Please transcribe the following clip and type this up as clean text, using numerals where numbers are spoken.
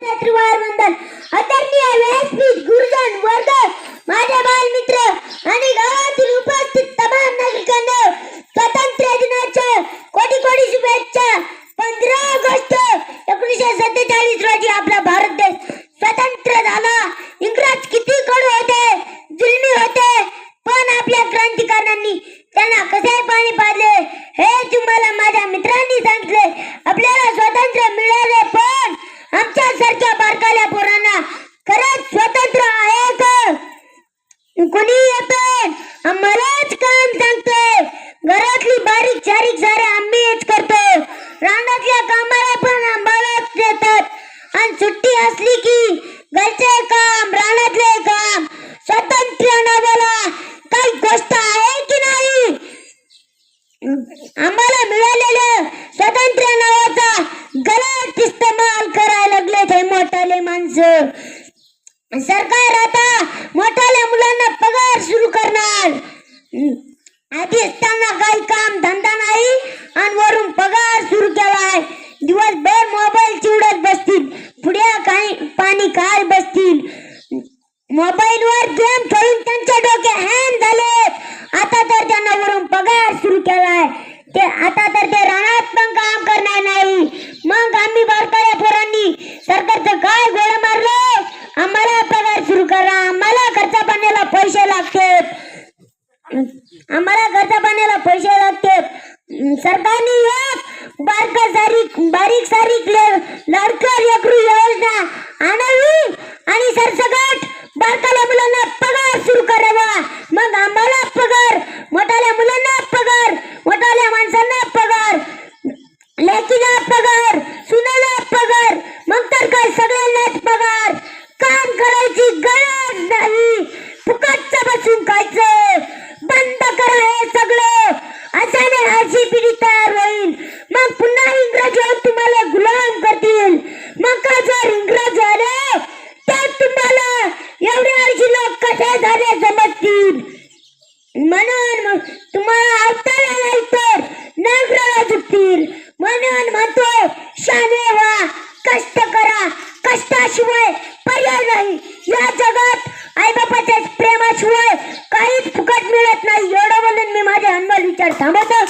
त्रिवार वंदन आदरणीय व्यासपीठ गुरुजन वर्ग माझे बालमित्र आणि गावातील उपस्थित तमाम नागरिकांना स्वातंत्र्य दिनाच्या कोटी कोटी शुभेच्छा। 15 ऑगस्ट 1947 रोजी आपला भारत देश स्वतंत्र झाला। इंग्रज किती कडू होते, जुलमी होते, पण आपल्या क्रांतिकारकांनी त्यांना कसे पाणी पाजले हे तुम्हाला माझ्या मित्रांनी सांगितले। आपल्याला स्वातंत्र्य मिळाले, पण आमच्या सारख्या बारकाल्या पोरांना खरंच स्वातंत्र्य आहे का? कोणी येते आम्हालाच काम सांगते, घरातली बारीक सारीक सारे आम्हीच करतो, रानातल्या कामाला पण आम्हालाच देतात आणि सुट्टी असली की घरचे काम, रानातले काम। स्वातंत्र्य नावाला काही गोष्ट आहे की नाही? आम्हाला मिळालेलं स्वातंत्र्य नावाचा गलत इस्तेमाल करायला लागले ते मोठाले माणसं। सरकार आता मोठाल्या मुलांना पगार सुरू करणार। आधीच त्यांना काही काम धंदा नाही आणि वरून पगार सुरू केलाय। दिवसभर मोबाईल चिवडत बसतील, पुढे काही पाणी काय बसतील। मोबाईलवर गेम खेळून त्यांचे डोके हँग झालेत। आता तर त्यांना वरून पगार सुरू केलाय, ते आता तर ते रानात पण काम करणार नाही। मग आम्ही बारकाल्या पोरांनी सरकारचं काय गोळा मारलं? आम्हाला पगार सुरू करा, आम्हाला खर्चा पाण्याला पैसे लागतात, आम्हाला खर्चा पाण्याला पैसे लागतात। सरकारने एक बारीक सारीक लाडक्या लेकरू योजना आणावी आणि सरसकट बारकाल्या मुलांना पगार सुरू करावा। मग आम्हाला पगार, मोठाल्या मुलांना पगार, मोठाल्या माणसांना पगार, लेकीला पगार, सुनेला पगार, मग तर काय सगळ्यांनाच पगार। काम करायची गरज नाही, फुकटचं बसून खायचं बंद करा हे सगळं। अशाने अशी पिढी तयार होईल, मग पुन्हा इंग्रज तुम्हाला गुलाम करतील। मग का जर इंग्रज आले तर तुम्हाला एवढे अर्जी लोक कसे झाले समजतील? म्हणून तुम्हाला अवताला नाही तर नांगराला झुकतील। म्हणून म्हणतो शाने व्हा, कष्ट करा, कष्टाशिवाय पर्याय नाही। या जगात आईबापाच्या प्रेमाशिवाय काहीच फुकट मिळत नाही। एवढं बोलून मी माझे अनमोल विचार थांबवतो।